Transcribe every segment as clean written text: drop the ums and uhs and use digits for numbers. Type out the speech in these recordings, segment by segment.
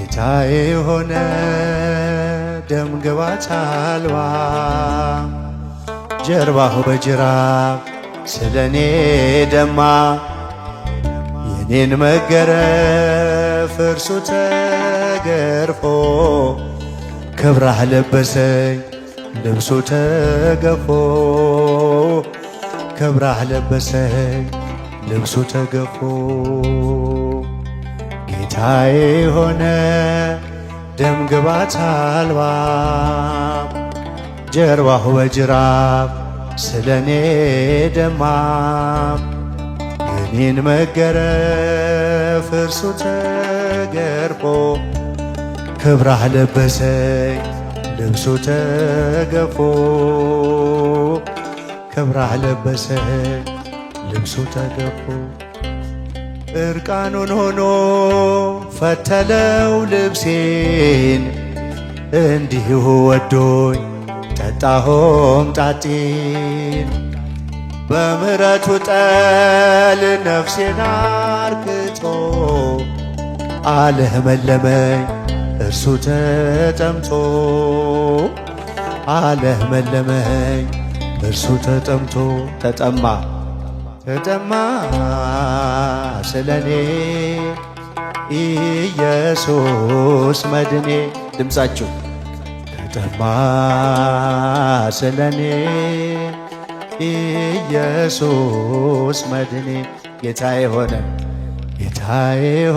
ጌታዬ ሆነ ደም ግባት አልባ ጀርባሁ በጅራፍ ስለኔ ደማ የኔን መገረፍ እርሱ ተገርፎ ክብራህ ለበሰኝ ልብሱ ተገፎ ክብራህ ለበሰኝ ልብሱ ተገፎ ጌታዬ ሆነ ደም ግባት አልባ ጀርባሁ በጅራፍ ስለኔ ደማ የኔን መገረፍ እርሱ ተገርፎ ክብራህ ለበሰኝ ልብሱ ተገፎ ክብራህ ለበሰኝ ልብሱ ተገፎ እርቃኑን ሆኖ ፈተለው ልብሴን እንዲሁ ወዶኝ ጠጣሁም ጣጤን በምሕረቱ ጠል ነፍሴን አርክቶ አለመለመኝ እርሱ ተጠምቶ አለመለመኝ እርሱ ተጠምቶ ተጠማ ስለኔ ኢየሱስ መድኔ ድምፃችሁ ተጠማ ስለኔ ኢየሱስ መድኔ ጌታዬ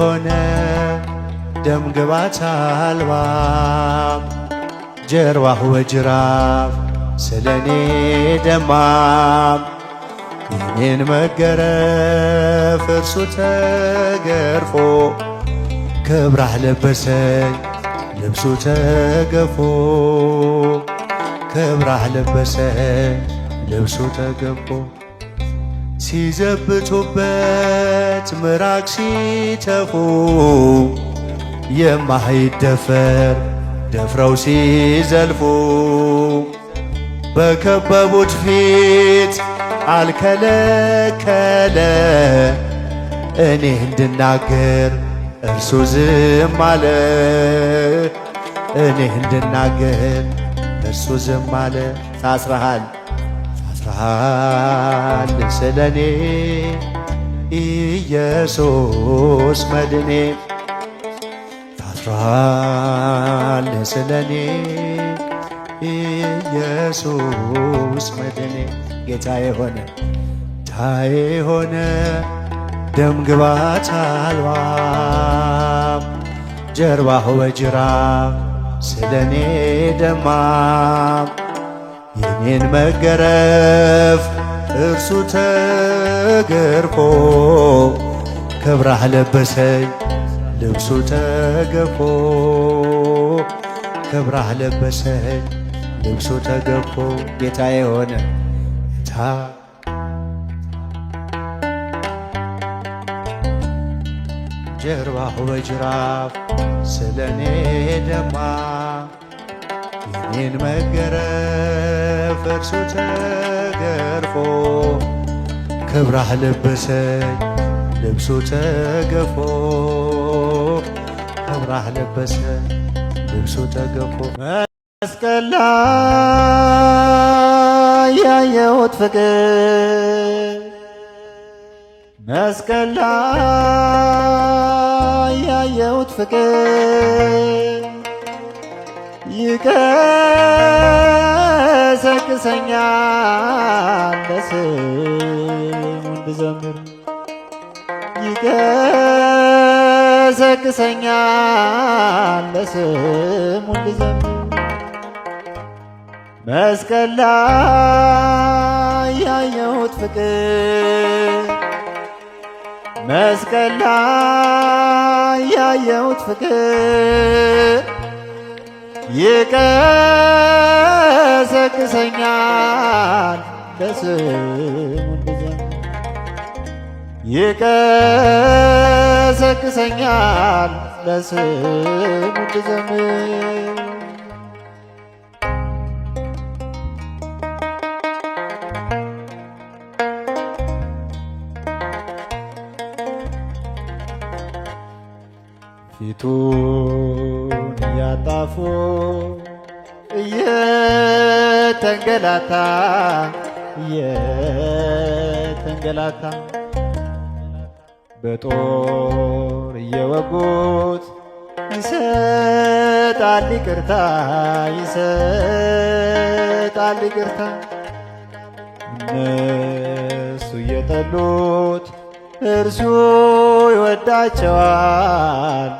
ሆነ ደም ግባት አልባ ጀርባሁ በጅራፍ ስለኔ ደማ የኔን መገረፍ እርሱ ተገርፎ ክብራህ ለበሰኝ ልብሱ ተገፎ ክብራህ ለበሰኝ ልብሱ ተገፎ ሲዘብቱበት ምራቅ ሲተፉ የማይደፈር ደፍረው ሲዘልፉ በከበቡት ፊት አልከለከለ እኔ እንድናገር እርሱ ዝም አለ እኔ እንድናገር እርሱ ዝም አለ ታስረሃል ስለኔ ኢየሱስ መድኔ ታስረሃል ስለኔ ኢየሱስ መድኔ ጌታዬ ሆነ ደም ግባት አልባ ጀርባሁ በጅራፍ ስለኔ ደማ የኔን መገረፍ እርሱ ተገርፎ ክብራህ ለበሰኝ ልብሱ ተገፎ ክብራህ ለበሰኝ ልብሱ ተገፎ ጌታዬ ሆነ ጀርባሁ በጅራፍ ስለኔ ደማ የኔን መገረፍ እርሱ ተገርፎ ክብራህ ለበሰኝ ልብሱ ተገፎ ክብራህ ለበሰኝ ልብሱ ተገፎ መስቀል ላይ ያየሁት ፍቅር መስቀል ላይ ያየሁት ፍቅር ይቀሰቅሰኛል ለስሙ እንድዘምር ይቀሰቅሰኛል ለስሙ እንድዘምር መስቀል ላይ ያየሁት ፍቅር መስቀል ላይ ያየሁት ፍቅር ይቀሰቅሰኛል ለስሙ እንድዘምር ይቀሰቅሰኛል ለስሙ እንድዘምር ፊቱ እግሩን እያጣፉ እየተንገላታ በጦር እየወጉት ይሰጣል ይቅርታ እነሱ እየጠሉት እርሱ ይወዳቸዋል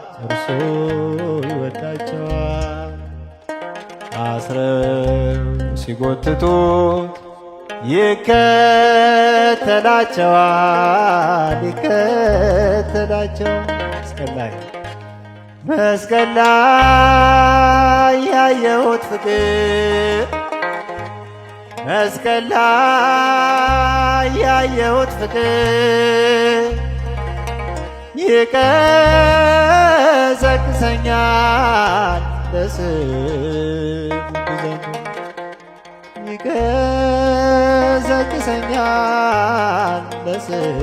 አስረው ሲጎትቱት ይከተላቸዋል መስቀል ላይ ያየሁት ፍቅር ይቀሰቅሰኛል ለስም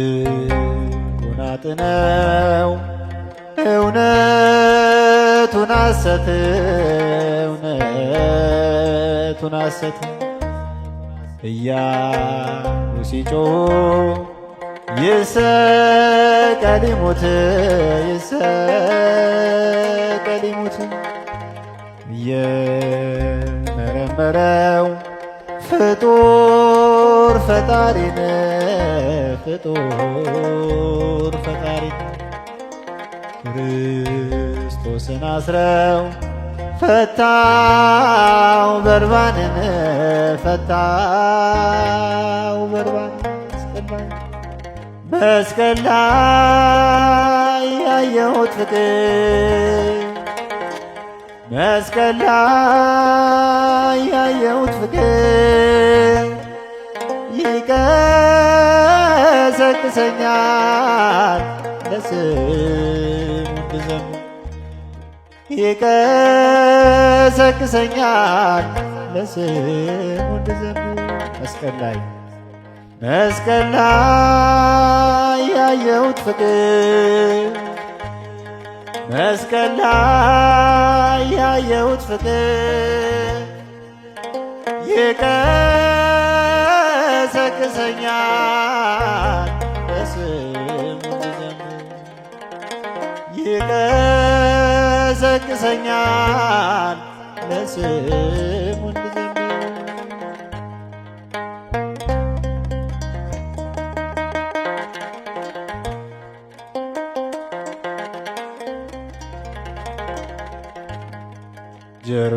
ጻድቁን አጥነው እውነቱን ሐሰት እያሉ ሲጮኹ ይሰቀል ይሙት እየመረመረው ፍጡር ፈጣሪን ክርስቶስን አስረው ፈታው በርባንን መስቀል ላይ ያየሁት ፍቅር ይቀሰቅሰኛል ለስሙ እንድዘምር መስቀል ላይ ያየሁት ፍቅር ይቀሰቅሰኛል ለስሙ እንድዘምር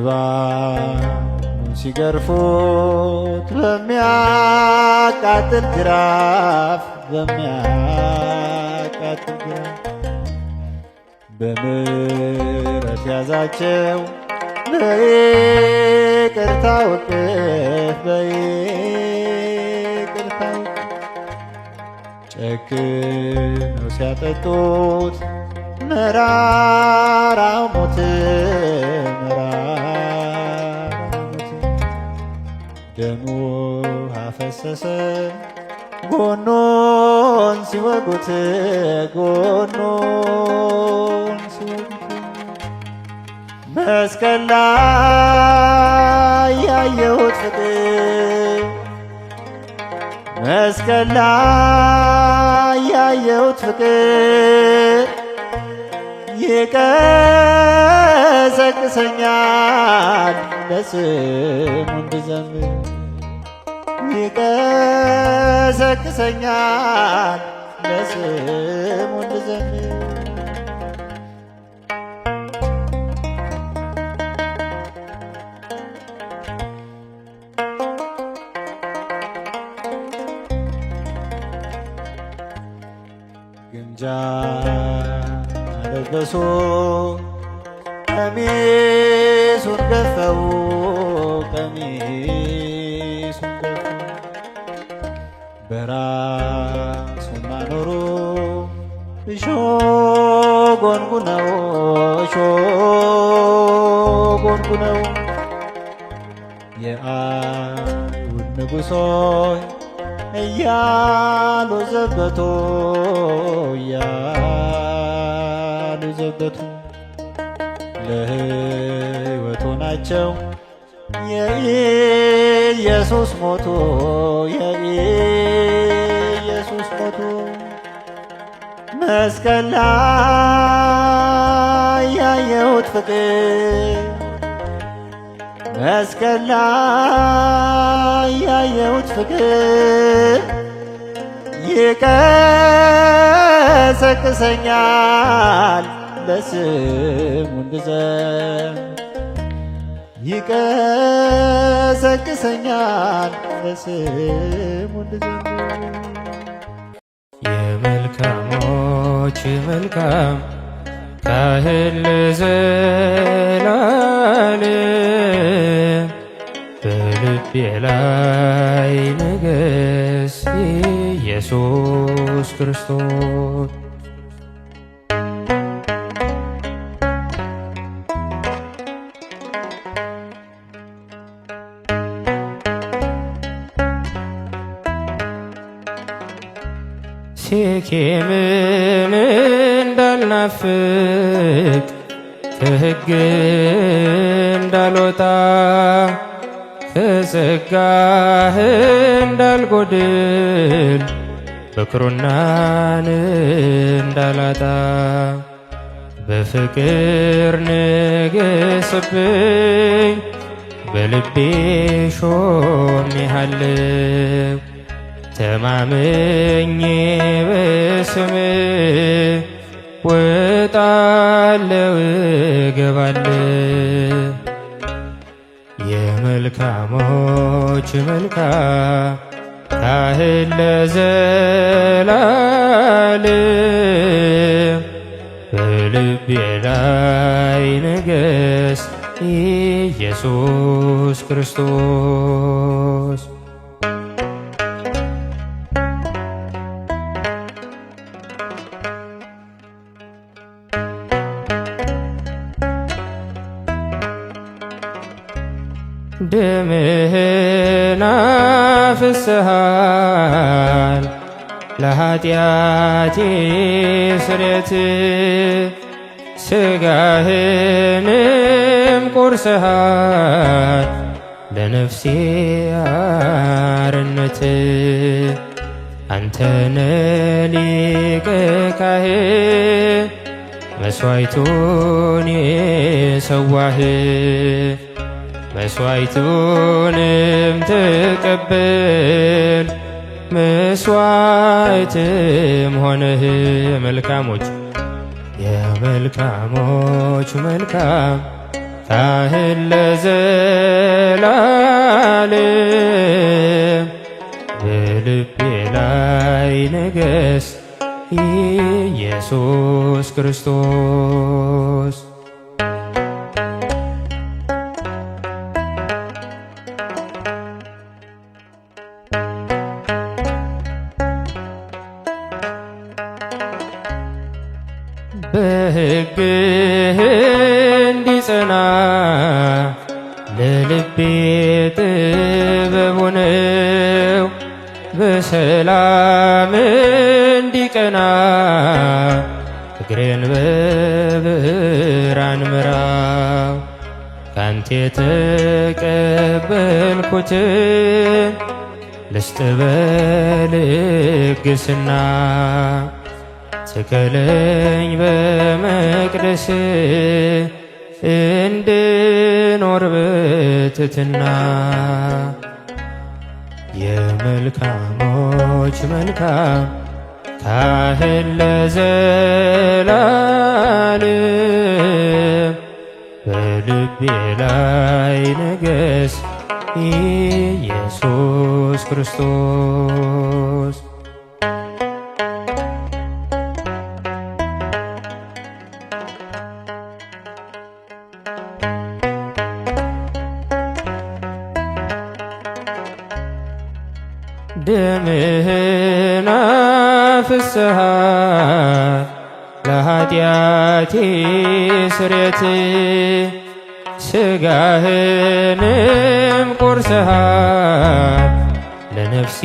ጀርባውን ሲገርፉት በሚያቃጥል ጅራፍ በምሕረት ያዛቸው በይቅርታው እቅፍ ጨክነው ሲያጠጡት መራራው ሞት ደሙ አፈሰሰ ጎኑን ሲወጉት መስቀል ላይ ያየሁት ፍቅር ይቀሰቅሰኛል ለስሙ እንድዘምር ግምጃ አለበሱ ቀሚሱን ገፈው በራሱን ማኖሩ እሾህ ጎንጉነው ነው እሾህ ጎንጉ ነው። የአይሁድ ንጉሥ ሆይ እያሉ ዘበቱ እያሉ ዘበቱ ለሕይወት ሆናቸው የኢየሱስ ሞቱ የኢየሱስ ሞቱ መስቀል ላይ ያየሁት ፍቅር መስቀል ላይ ያየሁት ፍቅር ይቀሰቅሰኛል ለስሙ እንድዘምር ይቀሰቅሰኛል ለስሙ እንድዘምር። የመልካሞች መልካም ካህን ለዘላለም በልቤ ላይ ንገስ ኢየሱስ ክርስቶስ። ሴኬምን እንዳልናፍቅ ከሕግ እንዳልወጣ ከጸጋህ እንዳልጎድል በክሩናን እንዳላጣ በፍቅር ንገስብኝ በልቤ ሾሜሃለሁ ተማምኜ በስምህ ወጣለሁ እገባለሁ። የመልካሞች መልካም ካህን ለዘላለም በልቤ ላይ ንገስ ኢየሱስ ክርስቶስ። ደምህን አፍስሰሃል ለኃጢአቴ ስርየት ሥጋህንም ቆርሰሃል ለነፍሴ አርነት አንተነ ሊቀ ካህን መሥዋዕቱን የሰዋህ መሥዋዕቱንም ተቀበል መሥዋዕትም ሆነህ መልካሞች የመልካሞች መልካም ካህን ለዘላለም በልቤ ላይ ንገስ ኢየሱስ ክርስቶስ። በሕግህ እንዲጸና ለልቤ ጥበቡ ነው በሰላም እንዲቀና እግሬን በብርሃን ምራው ካንተ የተቀበልኩትን ልስጥ በልግስና ትከለኝ በመቅደስ እንድኖር በትሕትና የመልካሞች መልካም ካህን ለዘላለም በልቤ ላይ ንገስ ኢየሱስ ክርስቶስ። ደምህን አፍስሰሃል ለኃጢአቴ ስርየት ሥጋህንም ቆርሰሃል ለነፍሴ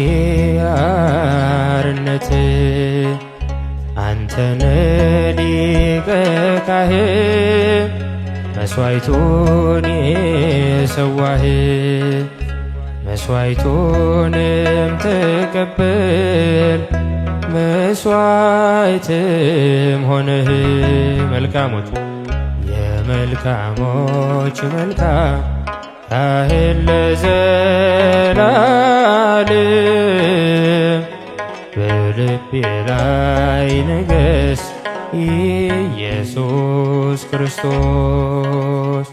አርነት አንተነ ሊቀ ካህን መሥዋዕቱን የሰዋህ መሥዋዕቱንም ተቀበል መሥዋዕትም ሆነህ መልካሞች የመልካሞች መልካም ካህን ለዘላለም በልቤ ላይ ንገስ ኢየሱስ ክርስቶስ።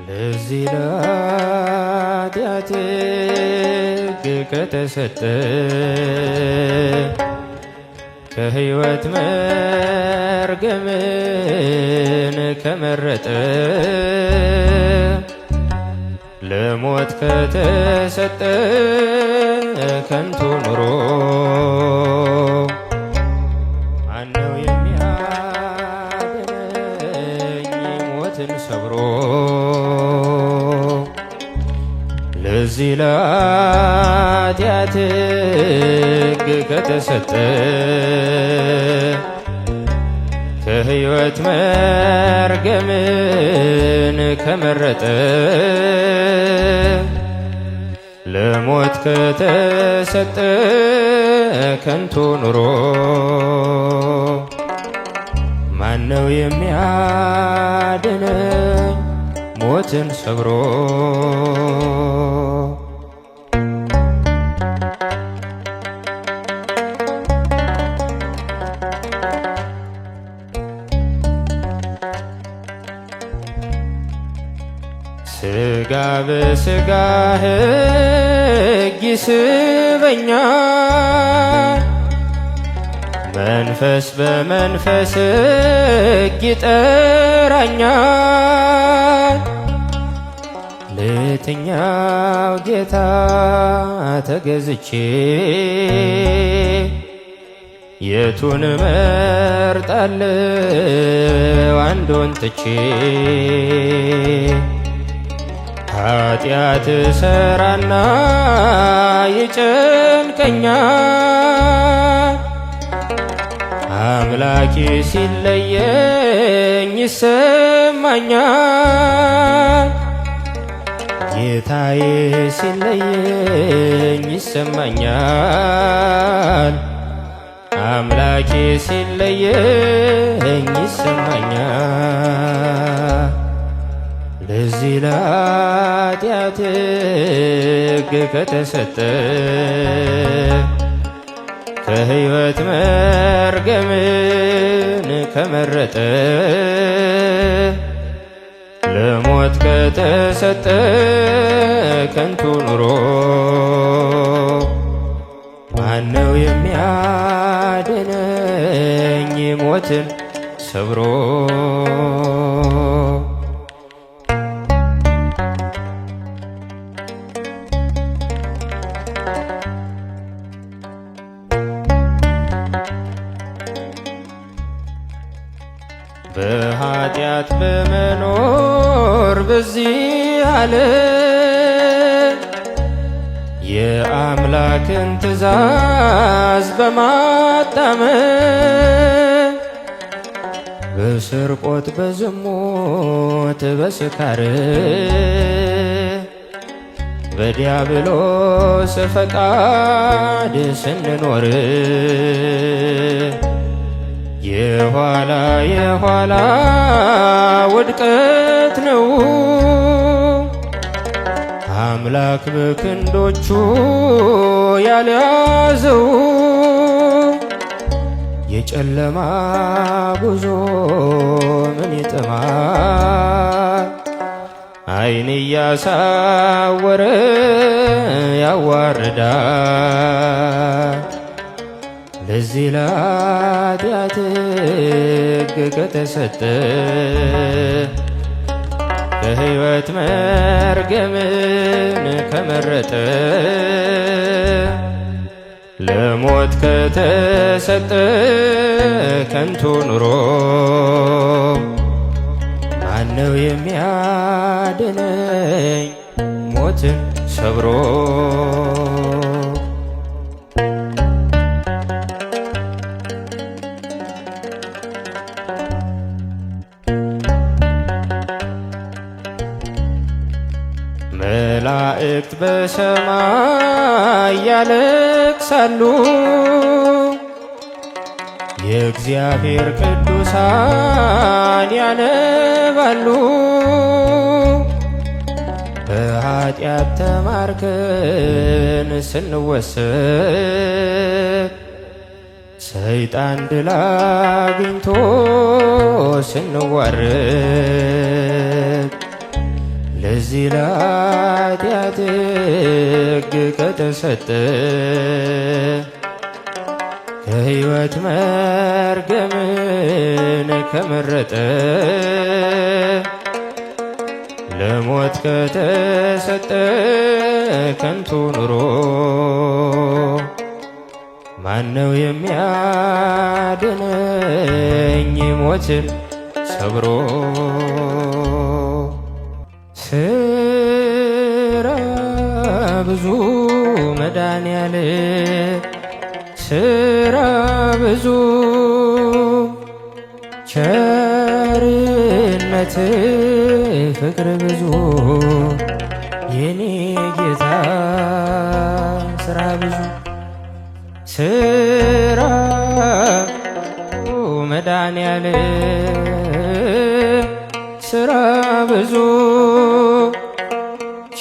ለዚህ ለኃጢአቴ ሕግ ከተሰጠ ከሕይወት መርገምን ከመረጠ ለሞት ከተሰጠ ከንቱ ኑሮ ማነው የሚያድነኝ ሞትን ሰብሮ? ለዚህ ለኃጢአት ሕግ ከተሰጠ ከሕይወት መርገምን ከመረጠ ለሞት ከተሰጠ ከንቱ ኑሮ ማነው የሚያድነኝ ሞትን ሰብሮ? ሥጋ በሥጋ ሕግ ይስበኛል መንፈስ በመንፈስ ሕግ ይጠራኛል። ለየትኛው ጌታ ተገዝቼ የቱን መርጣለሁ አንዱን ትቼ? ኃጢአት ሰራና ይጨንቀኛል አምላኬ ሲለየኝ ይሰማኛል ጌታዬ ሲለየኝ ይሰማኛል አምላኬ ሲለየኝ ይሰማኛል። ለዚህ ለኃጢአት ሕግ ከተሰጠ ከሕይወት መርገምን ከመረጠ ለሞት ከተሰጠ ከንቱ ኑሮ ማነው የሚያድነኝ ሞትን ሰብሮ? በኃጢአት በመኖር በዚህ ዓለም የአምላክን ትእዛዝ በማጣመም በስርቆት በዝሙት በስካር በዲያብሎስ ፈቃድ ስንኖር የኋላ የኋላ ውድቀት ነው አምላክ በክንዶቹ ያልያዘው የጨለማ ጉዞ ምን ይጥማል ዓይን እያሳወረ ያዋርዳል። ለዚህ ለኃጢአት ሕግ ከተሰጠ ከሕይወት መርገምን ከመረጠ ለሞት ከተሰጠ ከንቱ ኑሮ ማነው የሚያድነኝ ሞትን ሰብሮ? መላእክት በሰማይ ያለቅሳሉ፣ የእግዚአብሔር ቅዱሳን ያነባሉ። በኃጢአት ተማርከን ስንወሰድ ሰይጣን ድል አግኝቶ ስንዋረድ ለዚህ ለኃጢአት ሕግ ከተሰጠ ከሕይወት መርገምን ከመረጠ ለሞት ከተሰጠ ከንቱ ኑሮ ማነው የሚያድነኝ ሞትን ሰብሮ? ስራ ብዙ መድኃኔዓለም ስራ ብዙ ቸርነት ፍቅር ብዙ የኔ ጌታ ስራ ብዙ ስራ መድኃኔዓለም ስራ ብዙ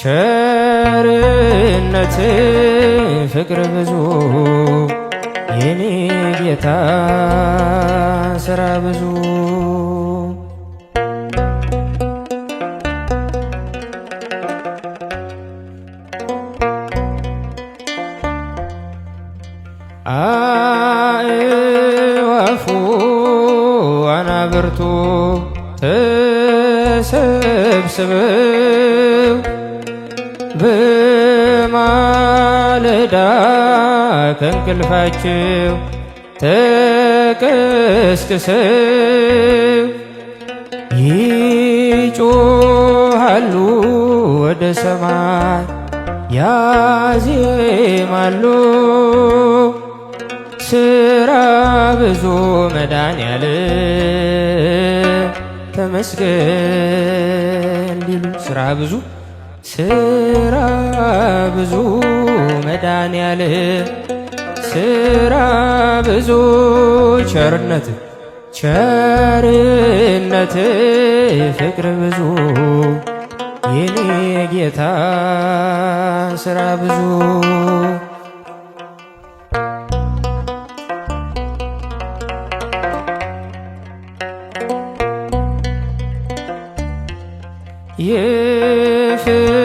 ቸርነት ፍቅር ብዙ የኔ ጌታ ስራ ብዙ አእዋፉ አናብርቱ ተሰብስበው በማለዳ ከእንቅልፋቸው ተቀስቅሰው ይጮሃሉ ወደ ሰማይ ያዜማሉ። ስራ ብዙ መድኃኔዓለም ተመስገን ሊሉ ስራ ብዙ ስራ ብዙ መድኃኔዓለም ስራ ብዙ ቸርነት ፍቅር ብዙ የኔ ጌታ ስራ ብዙ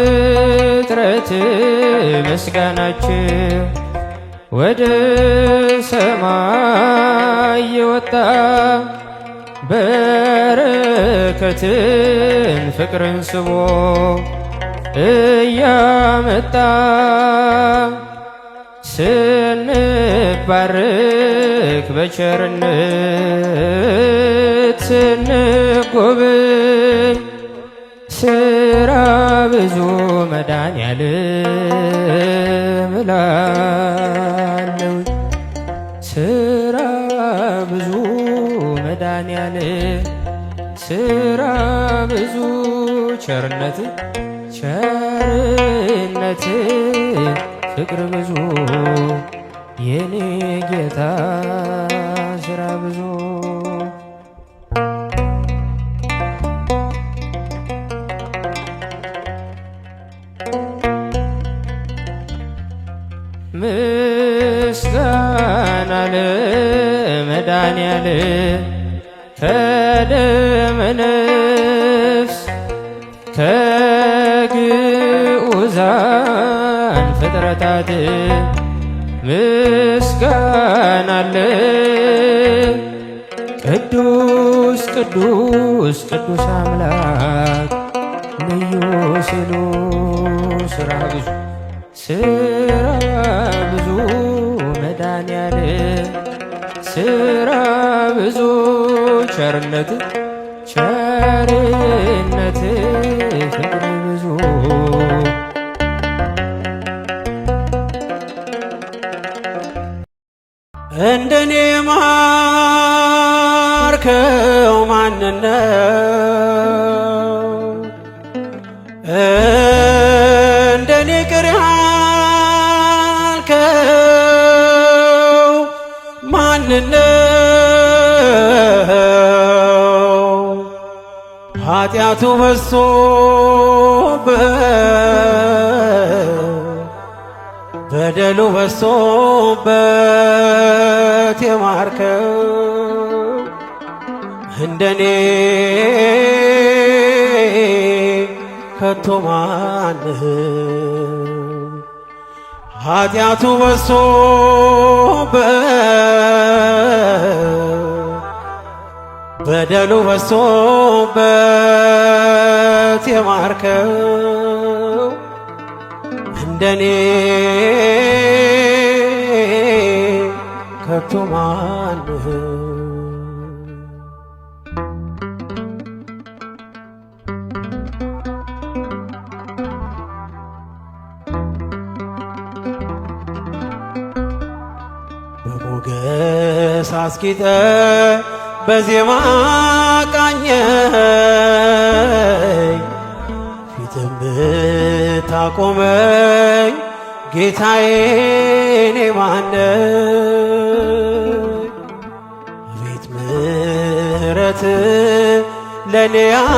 የፍጥረት ምስጋናቸው ወደ ሰማይ የወጣ በረከትን ፍቅርን ስቦ እያመጣ ስንባረክ በቸርነት ስንጎብኝ ስራ ብዙ መድኃኔዓለም እላለሁ ስራ ብዙ መድኃኔዓለም ስራ ብዙ ቸርነት ፍቅር ብዙ የኔ ጌታ ስራ ብዙ ምስጋና ለመድኃኔዓለም ከደመ ነፍስ ከግዑዛን ፍጥረታት ምስጋና አለ። ቅዱስ ቅዱስ ቅዱስ አምላክ ልዩ ሲሉ ስራ ብዙ ስራ ብዙ መድኃኔዓለም ስራ ብዙ ቸርነት ቸርነት ፍቅር ብዙ እንደኔ ማርከው ማንነው እንደኔ ቅር ያልከው ማንነው ኃጢአቱ በሶበት በደሉ በሶበት የማርከው እንደኔ ከቶ ማነው? ኃጢአቱ በሶበት በደሉ በሶበት የማርከው እንደኔ ከቶ ማነው? በሞገስ አስጊጠ በዜማ ቃኘኝ ፊትም ብታቆመኝ ጌታዬ እኔ ማነኝ? አቤት ምሕረት ለኔ ያበዛኸው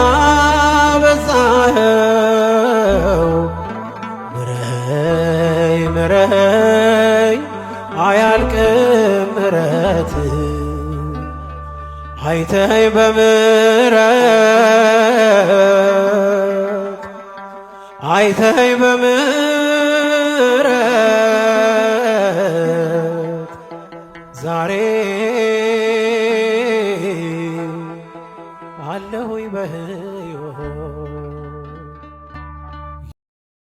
ምረኝ ምረኝ አያልቅም ምሕረት አይተኸኝ በምሕረት አይተኸኝ በምሕረት